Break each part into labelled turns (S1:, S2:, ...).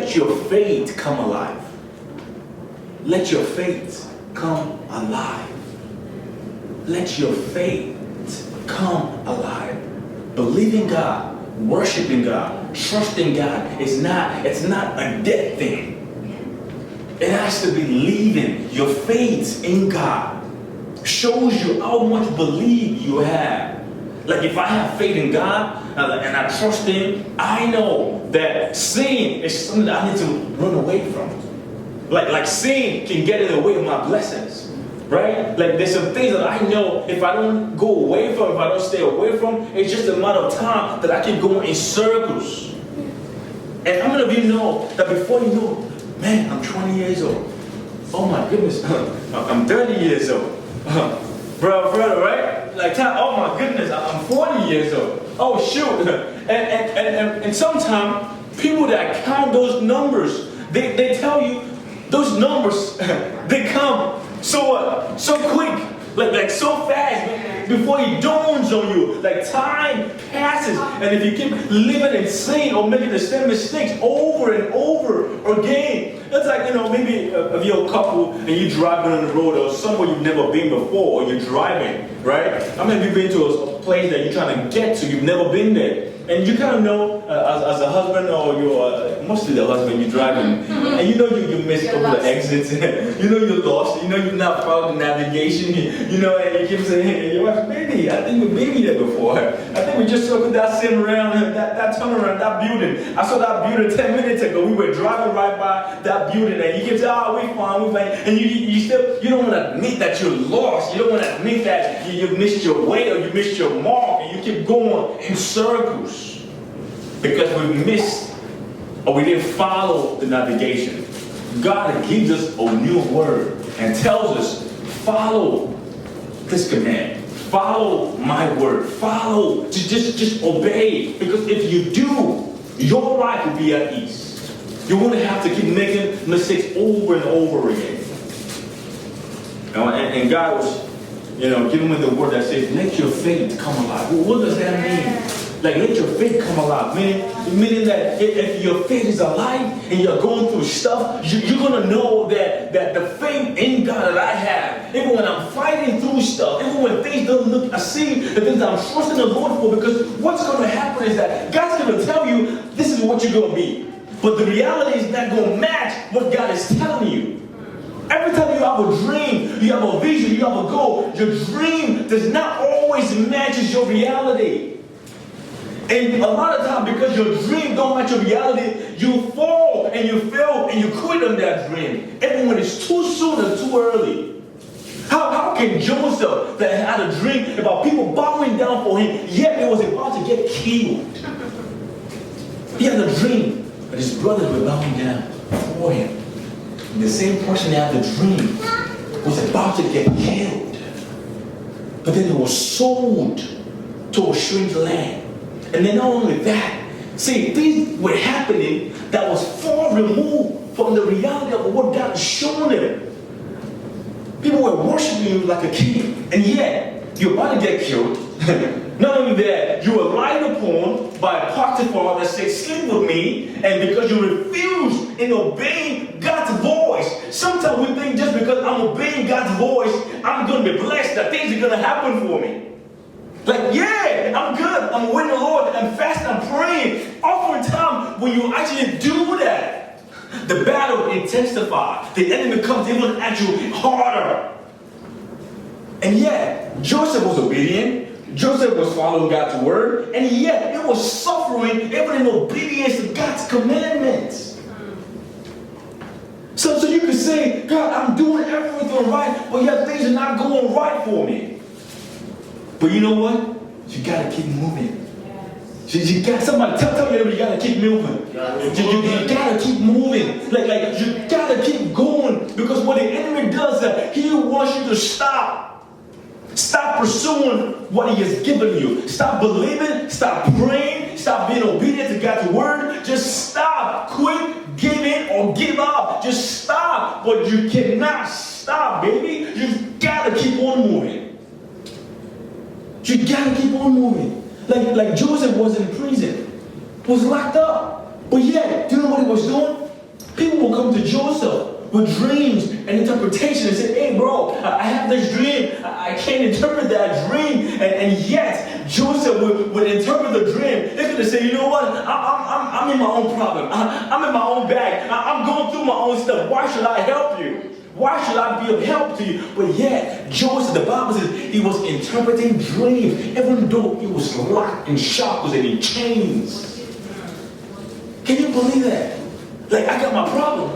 S1: let your faith come alive. Let your faith come alive. Let your faith come alive. Believing God, worshiping God, trusting God it's not a dead thing. It has to be believing. Your faith in God shows you how much belief you have. Like if I have faith in God and I trust Him, I know that sin is something that I need to run away from. Like sin can get in the way of my blessings, right? Like there's some things that I know if I don't go away from, if I don't stay away from, it's just a matter of time that I can go in circles. And how many of you know that before you know, man, I'm 20 years old. Oh my goodness, I'm 30 years old. Brother, right? Like, oh my goodness, I'm 40 years old. Oh shoot. And sometimes people that count those numbers, they tell you those numbers, they come so quick, like so fast, before it dawns on you. Like time passes, and if you keep living in sin or making the same mistakes over and over again, it's like, maybe if you're a couple and you're driving on the road or somewhere you've never been before, or you're driving, right? How many of you been to a place that you're trying to get to, you've never been there? And you kind of know, as a husband, or you're mostly the husband, you're driving, and you missed a couple of exits, you're lost, you're not following navigation, and you keep saying, hey, your wife, baby, I think we've been here before. I think we just circled that same round, that turnaround, that building. I saw that building 10 minutes ago. We were driving right by that building, and you keep saying, oh, we're fine, and you don't want to admit that you're lost. You don't want to admit that you missed your way or you missed your mark, and you keep going in circles. Because we missed or we didn't follow the navigation. God gives us a new word and tells us, follow this command. Follow my word. Follow. Just obey. Because if you do, your life will be at ease. You won't have to keep making mistakes over and over again. And God was, giving me the word that says, let your faith come alive. Well, what does that mean? Like, let your faith come alive. Meaning that if your faith is alive and you're going through stuff, you're going to know that the faith in God that I have, even when I'm fighting through stuff, even when things don't look, I see the things that I'm trusting the Lord for, because what's going to happen is that God's going to tell you, this is what you're going to be. But the reality is not going to match what God is telling you. Every time you have a dream, you have a vision, you have a goal, your dream does not always match your reality. And a lot of times, because your dream don't match your reality, you fall and you fail and you quit on that dream. Even when it's too soon and too early. How can Joseph, that had a dream about people bowing down for him, yet he was about to get killed? He had a dream that his brothers were bowing down for him. And the same person that had the dream was about to get killed. But then he was sold to a strange land. And then not only that, see, things were happening that was far removed from the reality of what God had shown them. People were worshiping you like a king, and yet you're about to get killed. Not only that, you were lied upon by Potiphar that said, sleep with me, and because you refuse in obeying God's voice. Sometimes we think just because I'm obeying God's voice, I'm going to be blessed, that things are going to happen for me. Like, yeah, I'm good. I'm with the Lord. I'm fasting. I'm praying. Oftentimes, when you actually do that, the battle intensifies. The enemy comes even at you harder. And yet, Joseph was obedient. Joseph was following God's word. And yet, he was suffering even in obedience to God's commandments. So you can say, God, I'm doing everything right, but yet things are not going right for me. But you know what? You gotta keep moving. You got somebody tell me you gotta keep moving. You gotta keep moving. Like you gotta keep going, because what the enemy does is that he wants you to stop. Stop pursuing what he has given you. Stop believing. Stop praying. Stop being obedient to God's word. Just stop. Quit. Give in or give up. Just stop. But you cannot stop, baby. You gotta keep on moving. You gotta keep on moving. Like Joseph was in prison, was locked up. But yet, do you know what he was doing? People will come to Joseph with dreams and interpretation and say, hey bro, I have this dream. I can't interpret that dream. And yet, Joseph would interpret the dream. He's going to say, you know what? I'm in my own problem. I'm in my own bag. I'm going through my own stuff. Why should I help you? Why should I be of help to you? But yet, Joseph, the Bible says, he was interpreting dreams, even though he was locked in shackles and in chains. Can you believe that? Like, I got my problem.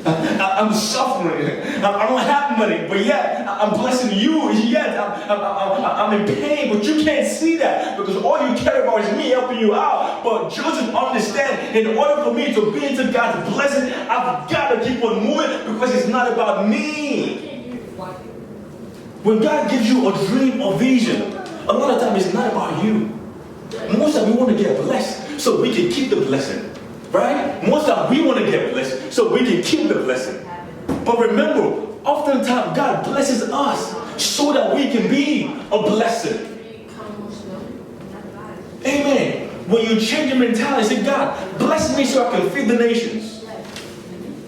S1: I'm suffering. I don't have money, but yet I'm blessing you. Yet I'm in pain, but you can't see that because all you care about is me helping you out. But Joseph understands, in order for me to be into God's blessing, I've got to keep on moving because it's not about me. When God gives you a dream or vision, a lot of times it's not about you. Most of we want to get blessed so we can keep the blessing. Right? Most of we want to get blessed so we can keep the blessing. But remember, oftentimes God blesses us so that we can be a blessing. Amen. When you change your mentality, say, God, bless me so I can feed the nations.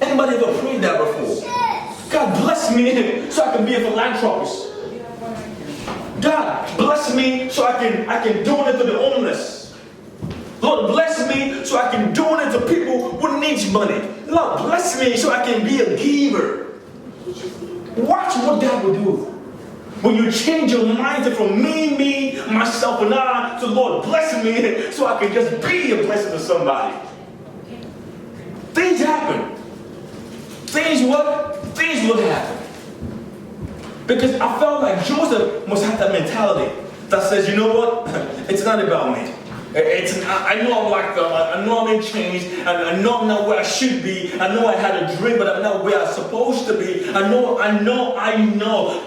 S1: Anybody ever prayed that before? God, bless me so I can be a philanthropist. God, bless me so I can donate to the homeless. Lord, bless me so I can donate to people who need money. Lord, bless me so I can be a giver. Watch what God will do. When you change your mindset from me, myself, and I, to Lord, bless me so I can just be a blessing to somebody. Things happen. Things will happen. Because I felt like Joseph must have that mentality that says, you know what? It's not about me. I know I'm locked up. I know I'm in chains. I know I'm not where I should be. I know I had a dream, but I'm not where I'm supposed to be. I know.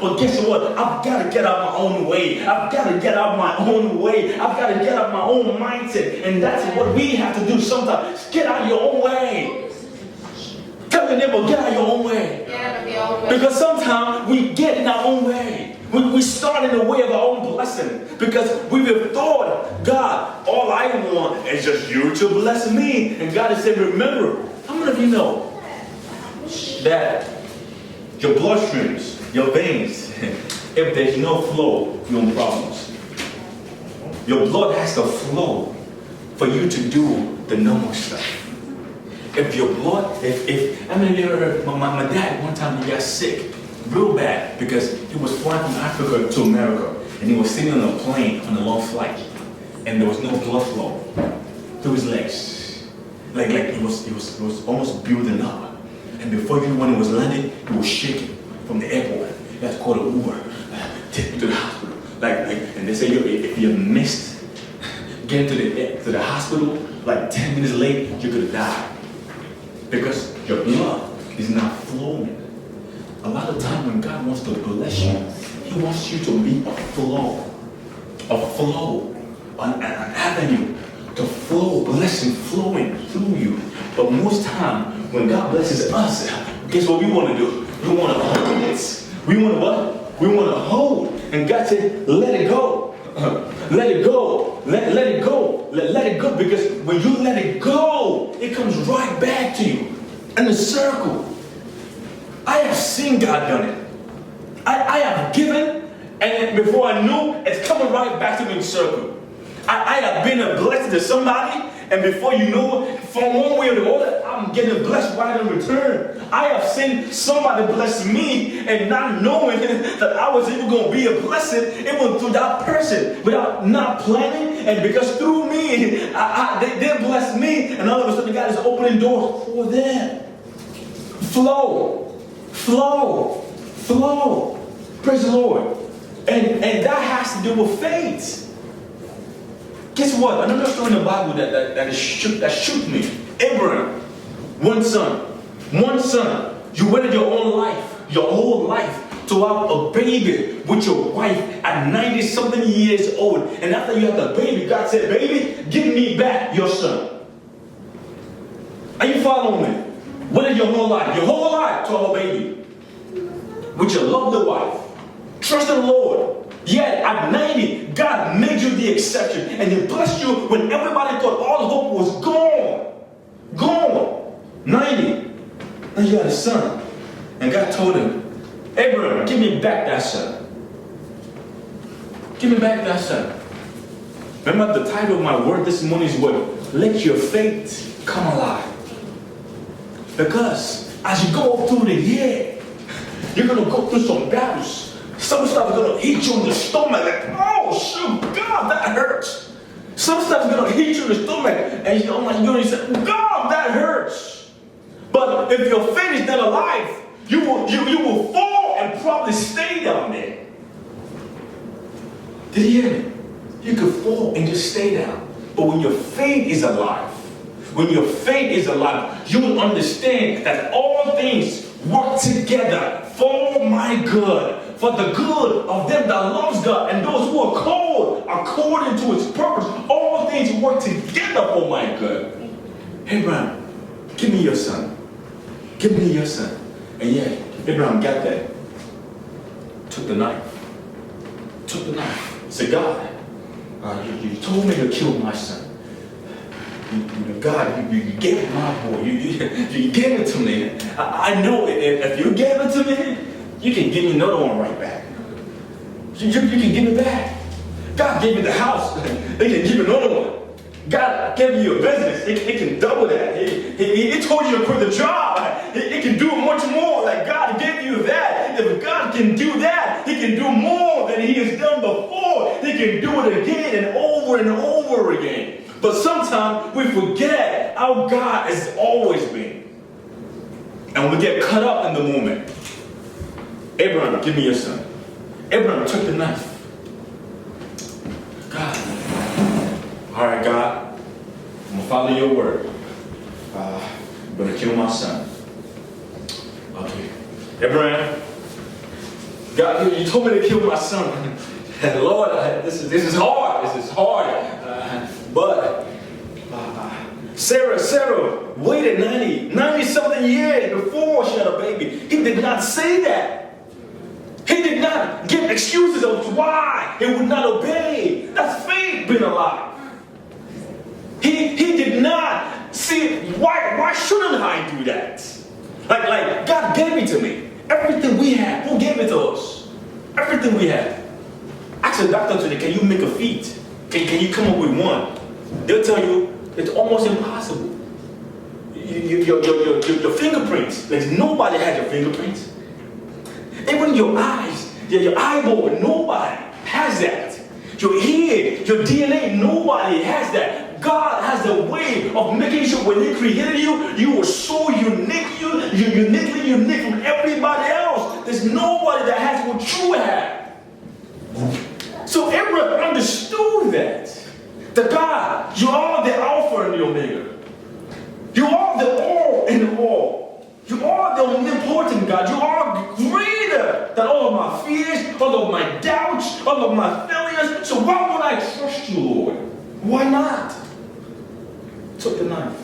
S1: But guess what? I've got to get out my own way. I've got to get out my own way. I've got to get out my own mindset. And that's what we have to do sometimes. Get out your own way. Tell your neighbor, get out your own way. Because sometimes we get in our own way. We start in the way of our own blessing because we've thought, God, all I want is just you to bless me. And God has said, remember, how many of you know that your bloodstreams, your veins, if there's no flow, you're in problems. Your blood has to flow for you to do the normal stuff. If your blood, I mean, my dad, one time he got sick. Real bad because he was flying from Africa to America and he was sitting on a plane on a long flight and there was no blood flow to his legs. Like it was almost building up. And before you knew when he was landing, he was shaking from the airport. You had to call an Uber, take him to the hospital. And they say if you missed getting to the hospital like 10 minutes late, you could have died because your blood is not flowing. A lot of time when God wants to bless you, He wants you to be a flow, an avenue to flow, blessing flowing through you. But most time when God blesses us, guess what we want to do? We want to hold it. We want to what? We want to hold. And God said, let it go. Let it go. Let it go. Let it go. Because when you let it go, it comes right back to you in a circle. I have seen God done it. I have given, and before I knew, it's coming right back to me in a circle. I have been a blessing to somebody, and before you know, from one way or the other, I'm getting blessed right in return. I have seen somebody bless me, and not knowing that I was even going to be a blessing, even through that person, without not planning, and because through me, they blessed me, and all of a sudden God is opening doors for them. Flow. Praise the Lord. And that has to do with faith. Guess what? Another story in the Bible that shook me. Abraham, one son. You waited your whole life to have a baby with your wife at 90-something years old. And after you had the baby, God said, baby, give me back your son. Are you following me? Waited your whole life to have a baby with your lovely wife. Trust in the Lord. Yet at 90, God made you the exception. And He blessed you when everybody thought all hope was gone. 90. Now you had a son. And God told him, Abraham, give me back that son. Give me back that son. Remember the title of my word this morning is what? Let your faith come alive. Because as you go through the year, you're going to go through some battles. Some stuff is going to hit you in the stomach. Like, oh, shoot, God, that hurts. Some stuff is going to hit you in the stomach. And you're going to say, God, that hurts. But if your faith is not alive, you will fall and probably stay down there. Did you hear me? You could fall and just stay down. But when your faith is alive, you will understand that all things work together for my good, for the good of them that loves God and those who are called according to His purpose. All things work together for my good. Abraham, give me your son. Give me your son. And yet, Abraham got that. Took the knife. Said, God, you told me to kill my son. God, you gave my boy. You gave it to me. I know if you gave it to me, you can give me another one right back. You can give it back. God gave you the house. They can give you another one. God gave you a business. It can double that. He told you to quit the job. It can do much more. Like God gave you that. If God can do that, He can do more than He has done before. He can do it again and over again. But sometimes we forget how God has always been. And we get caught up in the moment. Abraham, give me your son. Abraham took the knife. God. All right, God. I'm going to follow your word. I'm going to kill my son. Okay. Abraham. God, you told me to kill my son. And Lord, this is hard. This is hard. But Sarah waited 90 something years before she had a baby. He did not say that. He did not give excuses of why he would not obey. That's faith being alive. He did not see why shouldn't I do that? Like God gave it to me. Everything we have, who gave it to us? Everything we have. Ask a doctor today, can you make a feat? Can you come up with one? They'll tell you it's almost impossible. Your fingerprints, like nobody has your fingerprints. Even your eyes, your eyeball, nobody has that. Your ear, your DNA, nobody has that. God has a way of making sure when He created you, you were so unique. You're uniquely unique from everybody else. There's nobody that has what you have. So Abraham understood that. The God, you are the Alpha and the Omega. You are the all in all. You are the omnipotent God. You are greater than all of my fears, all of my doubts, all of my failures. So why would I trust you, Lord? Why not? Took the knife.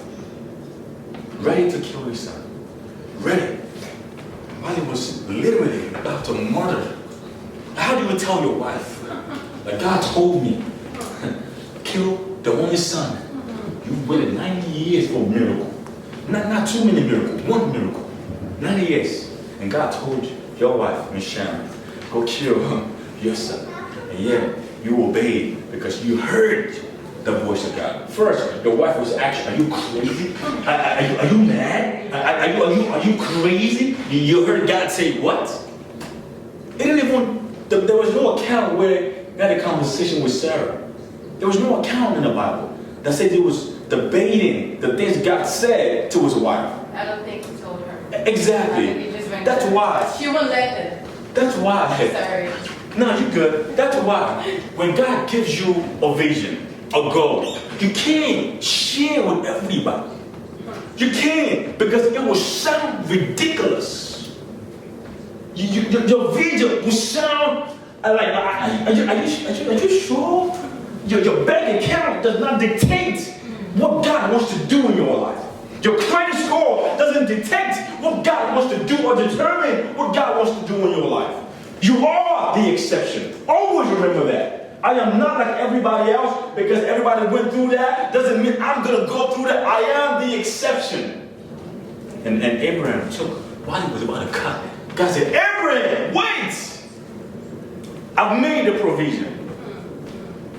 S1: Ready to kill his son. Ready. While he was literally about to murder. How do you tell your wife? Like God told me. Kill the only son. You waited 90 years for a miracle. Not too many miracles, one miracle. 90 years. And God told you, your wife, Miss Sharon, go kill your son. And yet, you obeyed because you heard the voice of God. First, your wife was actually, are you crazy? Are you mad? Are you crazy? You heard God say what? It didn't even, there was no account where he had a conversation with Sarah. There was no account in the Bible that said he was debating the things God said to his wife.
S2: I don't think he told her.
S1: Exactly. That's why.
S2: She won't let it.
S1: That's why.
S2: Sorry.
S1: No, you're good. That's why. When God gives you a vision, a goal, you can't share with everybody. You can't because it will sound ridiculous. Your vision will sound like, are you sure? Your bank account does not dictate what God wants to do in your life. Your credit score doesn't detect what God wants to do or determine what God wants to do in your life. You are the exception. Always remember that. I am not like everybody else because everybody went through that. Doesn't mean I'm going to go through that. I am the exception. And Abraham took while he was about to cut. God said, Abraham, wait! I've made the provision.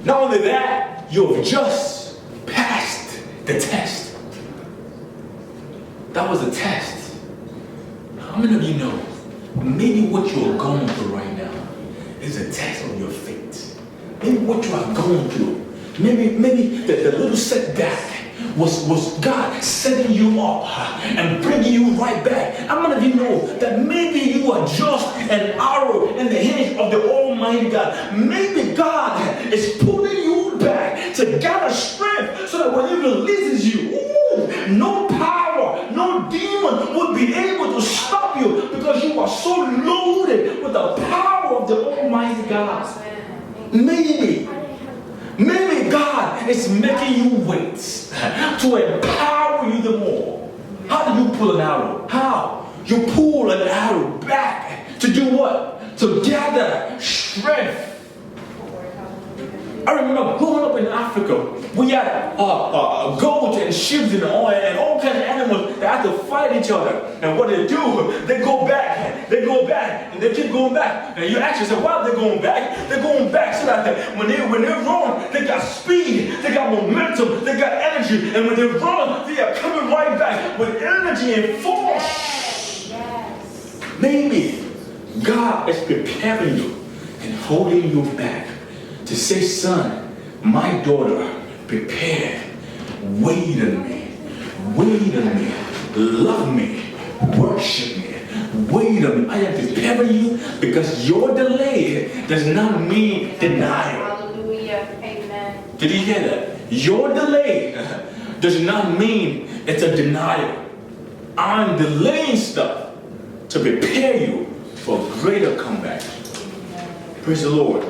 S1: Not only that, you have just passed the test. That was a test. How many of you know maybe what you're going through right now is a test of your faith? Maybe what you are going through, maybe the little setback was God setting you up and bringing you right back. How many of you know that maybe you are just an arrow in the hands of the Almighty God? Maybe God is pulling you back to gather strength so that when He releases you, no power, no demon would be able to stop you because you are so loaded with the power of the Almighty God. Maybe God is making you wait to empower you the more. How do you pull an arrow? How? You pull an arrow back to do what? To gather strength. I remember growing up in Africa, we had goats and sheep and all kinds of animals that had to fight each other. And what they do, they go back, and they keep going back. And you ask yourself, why are they going back? They're going back so that when they run, they got speed, they got momentum, they got energy. And when they run, they are coming right back with energy and force.
S2: Yes.
S1: Maybe God is preparing you and holding you back to say, son, my daughter, prepare, wait on me, love me, worship me, wait on me. I am preparing you because your delay does not mean denial.
S2: Hallelujah. Amen.
S1: Did you hear that? Your delay does not mean it's a denial. I'm delaying stuff to prepare you for a greater comeback. Praise the Lord.